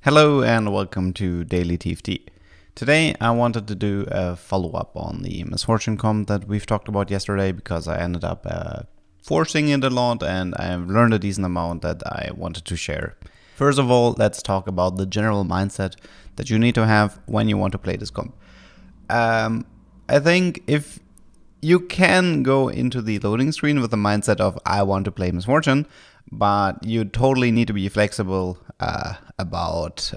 Hello and welcome to Daily TFT. Today I wanted to do a follow-up on the misfortune comp that we've talked about yesterday because I ended up forcing it a lot and I've learned a decent amount that I wanted to share. First of all, let's talk about the general mindset that you need to have when you want to play this comp. I think if you can go into the loading screen with the mindset of I want to play misfortune, but you totally need to be flexible about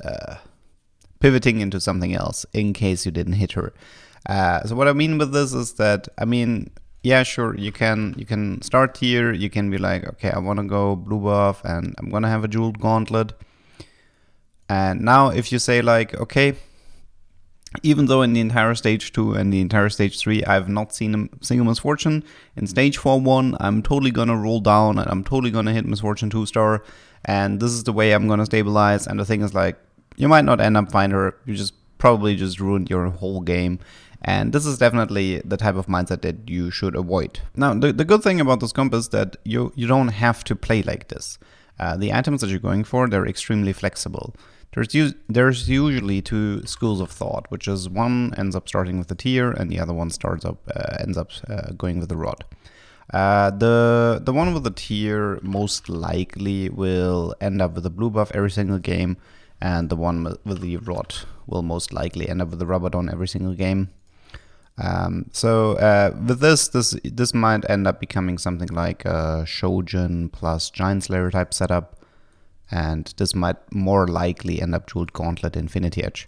pivoting into something else in case you didn't hit her. So what I mean with this is that, yeah, sure, you can start here. You can be like, okay, I want to go blue buff and I'm going to have a jeweled gauntlet. And now if you say like, okay, even though in the entire stage 2 and the entire stage 3 I've not seen a single misfortune, in stage 4-1 I'm totally gonna roll down and I'm totally gonna hit misfortune 2-star, and this is the way I'm gonna stabilize. And the thing is, like, you might not end up find her, you just probably just ruined your whole game. And this is definitely the type of mindset that you should avoid. Now the good thing about this comp is that you don't have to play like this. The items that you're going for, they're extremely flexible. There's usually two schools of thought, which is one ends up starting with the tier and the other one ends up going with the rod. The one with the tier most likely will end up with a blue buff every single game, and the one with the rod will most likely end up with the Rabadon every single game. With this might end up becoming something like a Shojin plus Giant Slayer type setup. And this might more likely end up jeweled gauntlet Infinity Edge.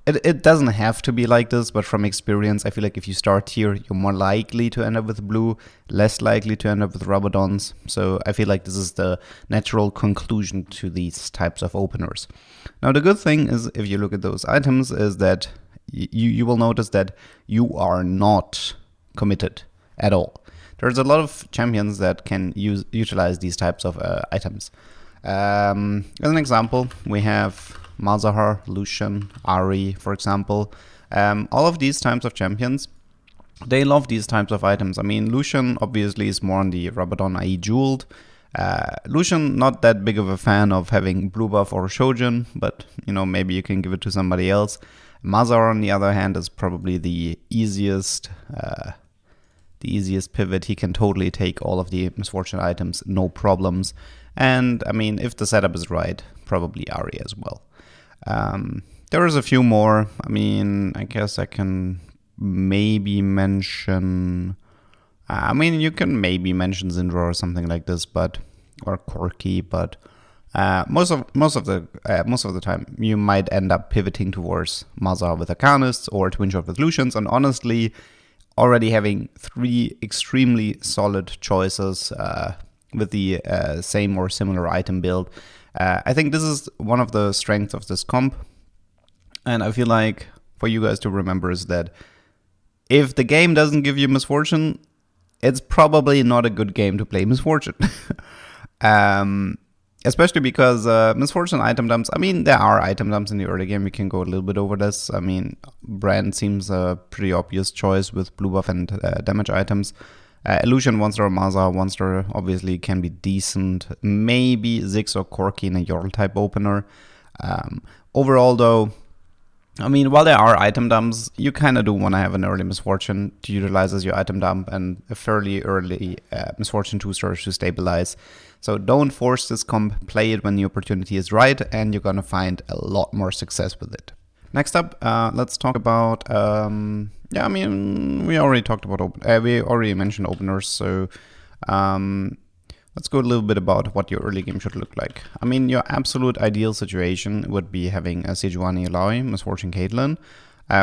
It doesn't have to be like this, but from experience, I feel like if you start here, you're more likely to end up with blue, less likely to end up with Rabadons. So I feel like this is the natural conclusion to these types of openers. Now the good thing is, if you look at those items, is that you will notice that you are not committed at all. There's a lot of champions that can utilize these types of items. As an example, we have Malzahar, Lucian, Ari, for example. All of these types of champions, they love these types of items. I mean, Lucian obviously is more on the Rabadon, i.e. jeweled. Lucian, not that big of a fan of having blue buff or Shojin, but maybe you can give it to somebody else. Malzahar, on the other hand, is probably the easiest pivot. He can totally take all of the misfortune items, no problems. And I mean, if the setup is right, probably Ari as well. There is a few more. I mean, I guess I can maybe mention. You can maybe mention Zindra or something like this, or Corki, but most of the time you might end up pivoting towards Mazar with Arcanists or Twin Shot with Lucians. And honestly, already having 3 extremely solid choices with the same or similar item build. I think this is one of the strengths of this comp. And I feel like for you guys to remember is that if the game doesn't give you misfortune, it's probably not a good game to play misfortune. Especially because misfortune item dumps, there are item dumps in the early game. We can go a little bit over this. Brand seems a pretty obvious choice with blue buff and damage items. Illusion 1-star, Mazar 1-star obviously can be decent. Maybe Ziggs or Corki in a Yorl type opener. Overall though, while there are item dumps, you kind of do want to have an early misfortune to utilize as your item dump and a fairly early misfortune 2-stars to stabilize. So don't force this comp, play it when the opportunity is right, and you're going to find a lot more success with it. Next up, let's talk about, we already talked about, we already mentioned openers, so let's go a little bit about what your early game should look like. Your absolute ideal situation would be having a Sejuani Alawi, Misfortune Caitlyn.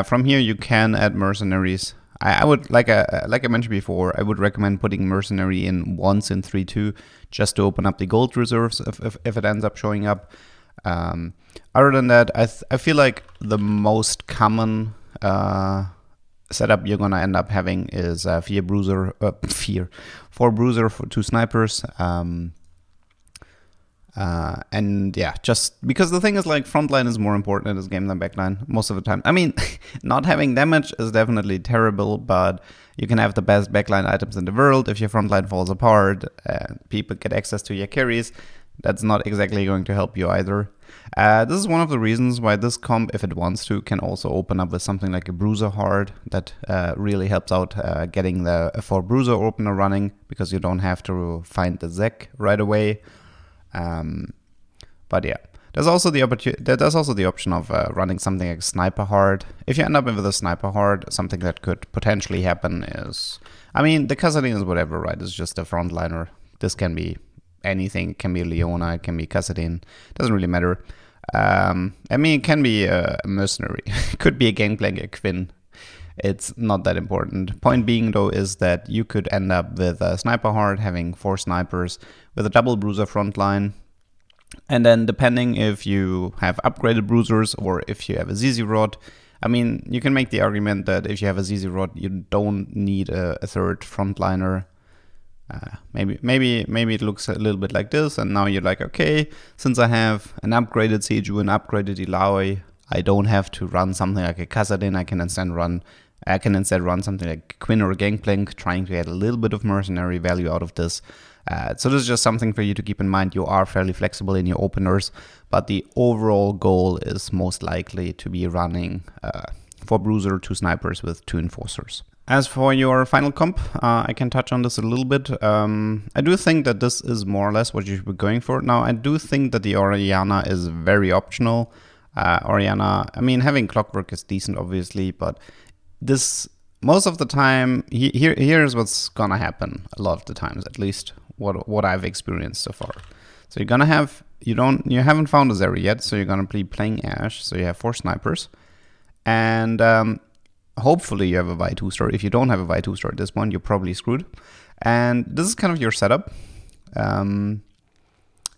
From here, you can add mercenaries. I would, like I mentioned before, I would recommend putting mercenary in once in 3-2 just to open up the gold reserves if it ends up showing up. Other than that, I feel like the most common setup you're gonna end up having is 4 bruiser for 2 snipers. And yeah, just because the thing is, like, frontline is more important in this game than backline most of the time. Not having damage is definitely terrible, but you can have the best backline items in the world. If your frontline falls apart and people get access to your carries, that's not exactly going to help you either. This is one of the reasons why this comp, if it wants to, can also open up with something like a bruiser hard that really helps out getting the for bruiser opener running, because you don't have to find the Zek right away. But yeah, there's also the option of running something like sniper hard. If you end up with a sniper hard, something that could potentially happen is, I mean, the Kassadin is whatever, right? It's just a frontliner. This can be anything. It can be Leona, it can be Kassadin. Doesn't really matter. I mean, it can be a mercenary. It could be a Gangplank, a Quinn. It's not that important. Point being, though, is that you could end up with a sniper hard having 4 snipers with a double bruiser frontline. And then depending if you have upgraded bruisers or if you have a ZZ Rod, I mean, you can make the argument that if you have a ZZ Rod, you don't need a third frontliner. Maybe it looks a little bit like this, and now you're like, okay, since I have an upgraded Seju, an upgraded Ilaoi, I don't have to run something like a Kassadin. I can instead run something like Quinn or Gangplank, trying to get a little bit of mercenary value out of this. So this is just something for you to keep in mind. You are fairly flexible in your openers, but the overall goal is most likely to be running 4 bruiser, 2 snipers with 2 enforcers. As for your final comp, I can touch on this a little bit. I do think that this is more or less what you should be going for. Now, I do think that the Orianna is very optional. Orianna, I mean, having Clockwork is decent, obviously, but this, most of the time, here's what's gonna happen a lot of the times, at least what I've experienced so far. So you're gonna have, you haven't found a Zeri yet, so you're gonna be playing Ashe, so you have 4 snipers, and hopefully you have a Vi 2-star. If you don't have a Vi 2-star at this point, you're probably screwed. And this is kind of your setup. And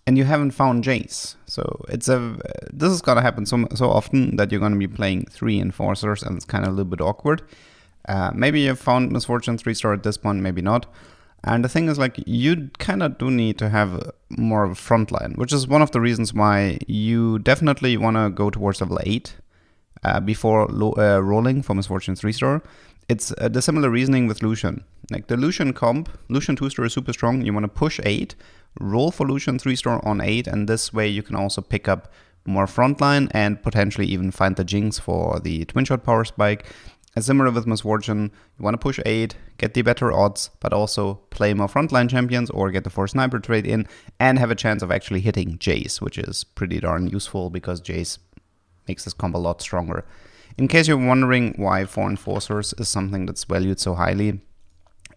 you haven't found Jace. So this is gonna happen so often that you're gonna be playing 3 enforcers, and it's kind of a little bit awkward. Maybe you've found Misfortune 3-star at this point, maybe not. And the thing is, like, you kind of do need to have more of a front line, which is one of the reasons why you definitely want to go towards level 8 before rolling for Misfortune 3-star. It's the similar reasoning with Lucian. Like the Lucian comp, Lucian 2-star is super strong. You want to push 8, roll for Lucian 3-star on 8, and this way you can also pick up more frontline and potentially even find the Jinx for the twin shot power spike. And similar with Misfortune, you want to push 8, get the better odds, but also play more frontline champions or get the 4 sniper trade in and have a chance of actually hitting Jace, which is pretty darn useful because Jace makes this comp a lot stronger. In case you're wondering why 4 enforcers is something that's valued so highly,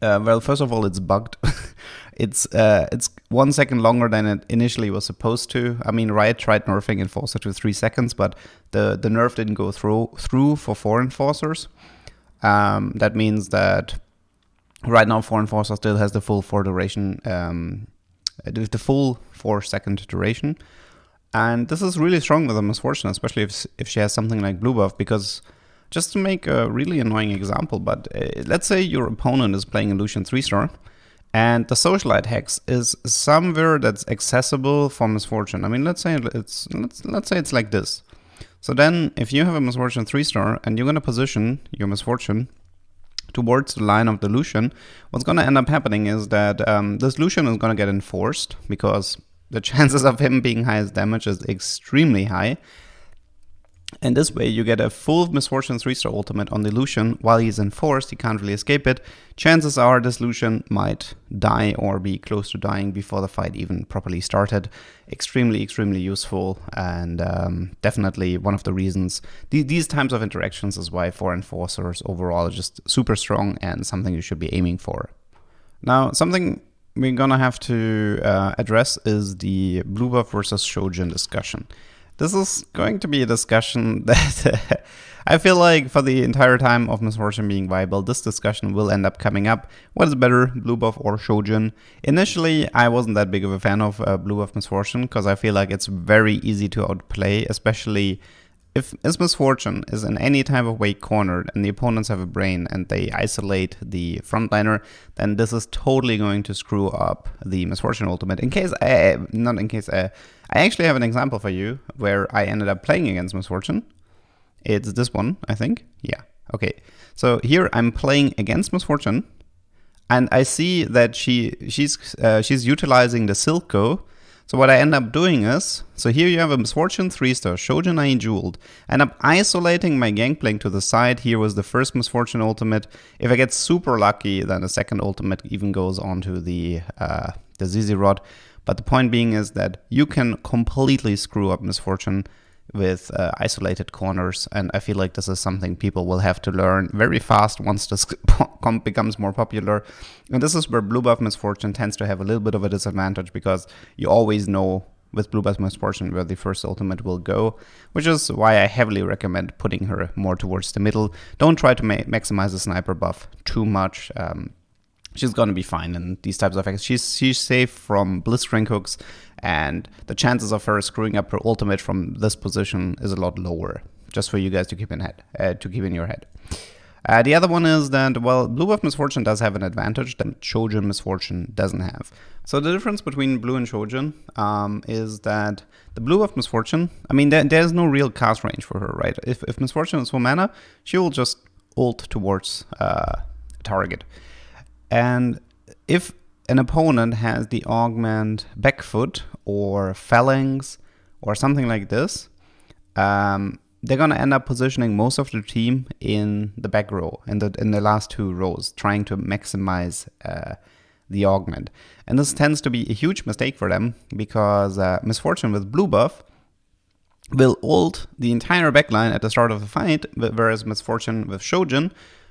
well, first of all, it's bugged. It's 1 second longer than it initially was supposed to. I mean, Riot tried nerfing Enforcer to 3 seconds, but the nerf didn't go through for 4 enforcers. That means that right now 4 enforcer still has the full 4 duration, the full 4 second duration. And this is really strong with a Misfortune, especially if she has something like blue buff, because just to make a really annoying example, but let's say your opponent is playing a Lucian 3-star and the Socialite Hex is somewhere that's accessible for Misfortune. I mean, let's say it's like this. So then if you have a Misfortune 3-star and you're going to position your Misfortune towards the line of the Lucian, what's going to end up happening is that this Lucian is going to get enforced because the chances of him being highest damage is extremely high. And this way you get a full Misfortune 3-star ultimate on the Lucian while he's enforced. He can't really escape it. Chances are this Lucian might die or be close to dying before the fight even properly started. Extremely useful, and definitely one of the reasons. These types of interactions is why 4 enforcers overall are just super strong and something you should be aiming for. Now, something we're gonna have to address is the blue buff versus Shojin discussion. This is going to be a discussion that I feel like for the entire time of Misfortune being viable, this discussion will end up coming up. What is better, blue buff or Shojin? Initially, I wasn't that big of a fan of blue buff Misfortune because I feel like it's very easy to outplay, especially if Misfortune is in any type of way cornered and the opponents have a brain and they isolate the frontliner, then this is totally going to screw up the Misfortune ultimate. I actually have an example for you where I ended up playing against Misfortune. It's this one, I think. Yeah, okay. So here I'm playing against Misfortune and I see that she's utilizing the Silco. So what I end up doing is, so here you have a Misfortune 3-star, Shojin IE jeweled. I end up isolating my Gangplank to the side. Here was the first Misfortune ultimate. If I get super lucky, then the second ultimate even goes onto the ZZ Rod. But the point being is that you can completely screw up Misfortune with isolated corners, and I feel like this is something people will have to learn very fast once this comp becomes more popular. And this is where Blue Buff Misfortune tends to have a little bit of a disadvantage, because you always know with Blue Buff Misfortune where the first ultimate will go, which is why I heavily recommend putting her more towards the middle. Don't try to maximize the sniper buff too much. She's gonna be fine in these types of effects. She's safe from blistering hooks, and the chances of her screwing up her ultimate from this position is a lot lower. Just for you guys to keep in your head. The other one is that, well, Blue Buff Misfortune does have an advantage that Shojin Misfortune doesn't have. So the difference between Blue and Shojin is that the Blue Buff Misfortune, I mean, there's no real cast range for her, right? If Misfortune is full mana, she will just ult towards target. And if an opponent has the augment backfoot or phalanx or something like this, they're gonna end up positioning most of the team in the back row, in the last two rows, trying to maximize the augment. And this tends to be a huge mistake for them, because Misfortune with Blue Buff will ult the entire backline at the start of the fight, whereas Misfortune with Shojin,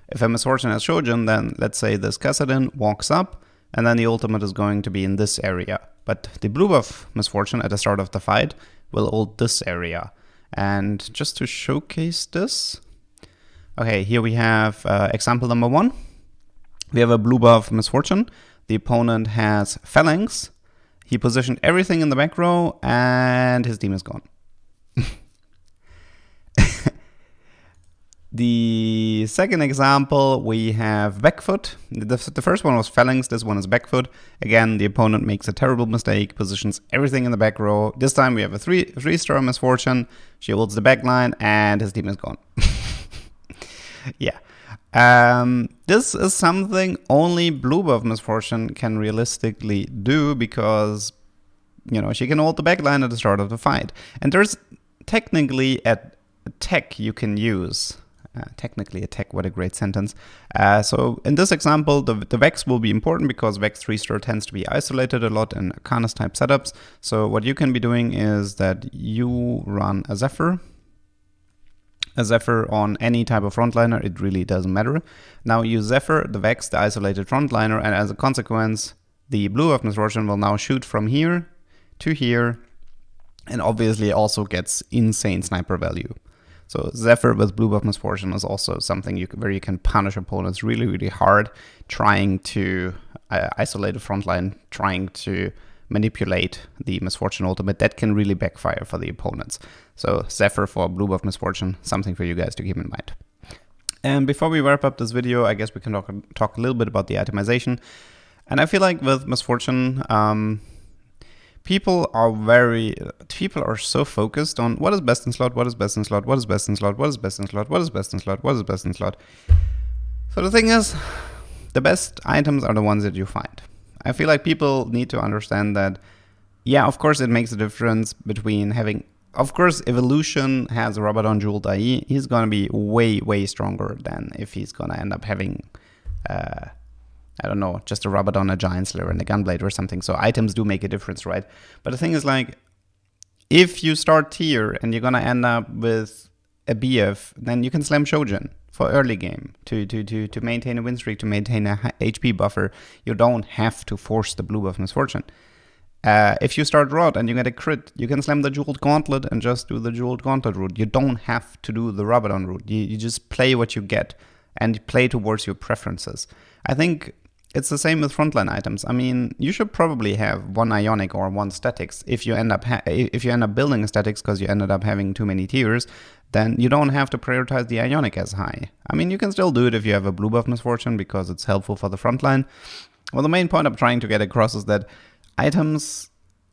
if a Misfortune has Shojin, then let's say this Kassadin walks up, and then the ultimate is going to be in this area. But the Blue Buff Misfortune at the start of the fight will ult this area. And just to showcase this, okay, here we have example number 1. We have a Blue Buff Misfortune. The opponent has Phalanx. He positioned everything in the back row, and his team is gone. The second example, we have backfoot. The first one was Phalanx, this one is backfoot. Again, the opponent makes a terrible mistake, positions everything in the back row. This time we have a 3-star Misfortune. She holds the backline, and his team is gone. Yeah. This is something only Blue Buff Misfortune can realistically do, because, you know, she can hold the backline at the start of the fight. And there's technically a tech you can use. Technically a tech, what a great sentence. So in this example, the Vex will be important, because Vex 3-star tends to be isolated a lot in Arcanus type setups. So what you can be doing is that you run a Zephyr on any type of frontliner, it really doesn't matter. Now you Zephyr the Vex, the isolated frontliner, and as a consequence, the Blue Buff Misfortune will now shoot from here to here, and obviously also gets insane sniper value. So Zephyr with Blue Buff Misfortune is also something where you can punish opponents really, really hard, trying to isolate a frontline, trying to manipulate the Misfortune ultimate. That can really backfire for the opponents. So Zephyr for Blue Buff Misfortune, something for you guys to keep in mind. And before we wrap up this video, I guess we can talk a little bit about the itemization. And I feel like with Misfortune, people are so focused on what is best in slot, what is best in slot, what is best in slot, what is best in slot, what is best in slot, what is best in slot. So the thing is, the best items are the ones that you find. I feel like people need to understand that, yeah, of course it makes a difference between having, of course, Evolution has a Rabadon Jeweled IE, he's gonna be way, way stronger than if he's gonna end up having I don't know, just a Rabadon, a Giant Slayer, and a Gunblade or something. So items do make a difference, right? But the thing is, like, if you start tier and you're gonna end up with a BF, then you can slam Shojin for early game to maintain a win streak, to maintain a HP buffer. You don't have to force the Blue Buff Misfortune. If you start Rod and you get a crit, you can slam the Jeweled Gauntlet and just do the Jeweled Gauntlet route. You don't have to do the Rabadon route. You just play what you get and play towards your preferences. I think it's the same with frontline items. I mean, you should probably have one Ionic or one Statics. If you end up building a Statics because you ended up having too many tiers, then you don't have to prioritize the Ionic as high. I mean, you can still do it if you have a Blue Buff Misfortune because it's helpful for the frontline. Well, the main point I'm trying to get across is that items,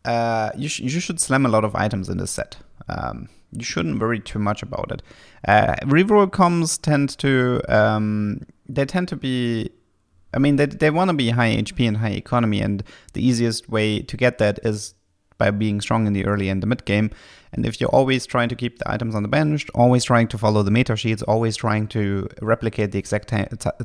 you should slam a lot of items in this set. You shouldn't worry too much about it. Reroll comms tend to be, I mean, they want to be high HP and high economy, and the easiest way to get that is by being strong in the early and the mid game. And if you're always trying to keep the items on the bench, always trying to follow the meta sheets, always trying to replicate the exact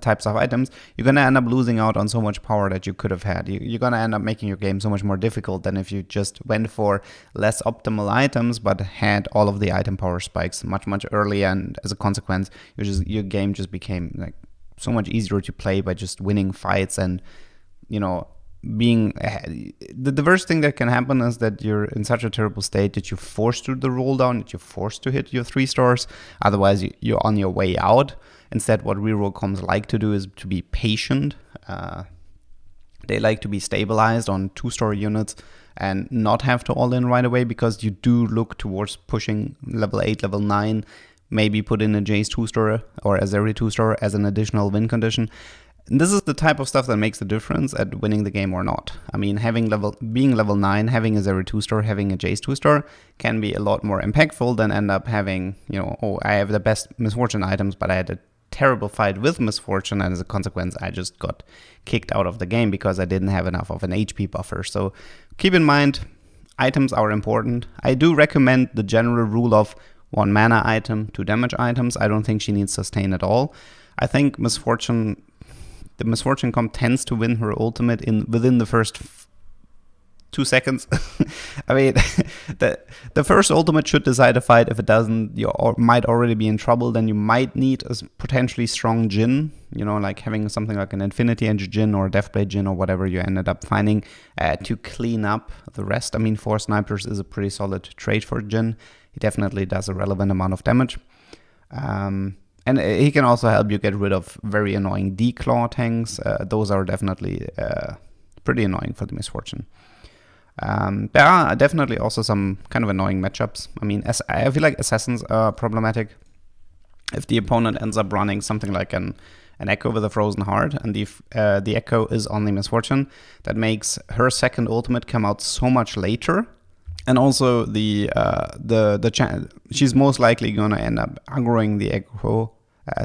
types of items, you're going to end up losing out on so much power that you could have had. You're going to end up making your game so much more difficult than if you just went for less optimal items, but had all of the item power spikes much earlier. And as a consequence, your game just became like so much easier to play by just winning fights and, you know, being the worst thing that can happen is that you're in such a terrible state that you're forced to the roll down, that you're forced to hit your 3 stars. Otherwise, you're on your way out. Instead, what reroll comms like to do is to be patient. They like to be stabilized on 2-star units and not have to all in right away, because you do look towards pushing level 8, level 9, maybe put in a Jace 2-star or a Zeri 2-star as an additional win condition. And this is the type of stuff that makes the difference at winning the game or not. I mean, being level 9, having a Zeri 2-star, having a Jace 2-star can be a lot more impactful than end up having, you know, oh, I have the best Misfortune items, but I had a terrible fight with Misfortune, and as a consequence, I just got kicked out of the game because I didn't have enough of an HP buffer. So keep in mind, items are important. I do recommend the general rule of 1 mana item, 2 damage items. I don't think she needs sustain at all. I think the Misfortune comp tends to win her ultimate within the first 2 seconds. I mean, the first ultimate should decide a fight. If it doesn't, you might already be in trouble. Then you might need a potentially strong Jhin, you know, like having something like an Infinity Edge Jhin or Deathblade Jhin or whatever you ended up finding to clean up the rest. I mean, 4 snipers is a pretty solid trait for Jhin. He definitely does a relevant amount of damage. And he can also help you get rid of very annoying D-Claw tanks. Those are definitely pretty annoying for the Misfortune. There are definitely also some kind of annoying matchups. I mean, I feel like Assassins are problematic. If the opponent ends up running something like an Echo with a Frozen Heart, and the Echo is on the Misfortune, that makes her second ultimate come out so much later. And also she's most likely gonna end up aggroing the Echo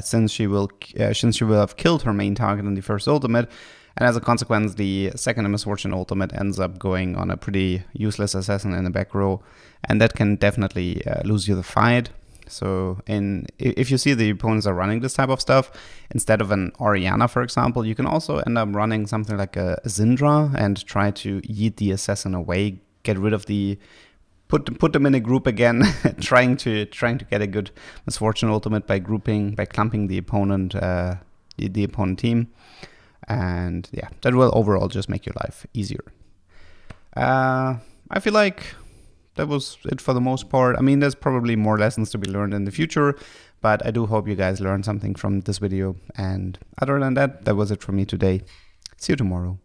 since she will have killed her main target in the first ultimate, and as a consequence, the second Misfortune ultimate ends up going on a pretty useless assassin in the back row, and that can definitely lose you the fight. So if you see the opponents are running this type of stuff, instead of an Orianna, for example, you can also end up running something like a Syndra and try to yeet the assassin away, get rid of put them in a group again, trying to get a good Misfortune ultimate by clumping the opponent team, and yeah, that will overall just make your life easier. I feel like that was it for the most part. I mean, there's probably more lessons to be learned in the future, but I do hope you guys learned something from this video. And other than that, that was it for me today. See you tomorrow.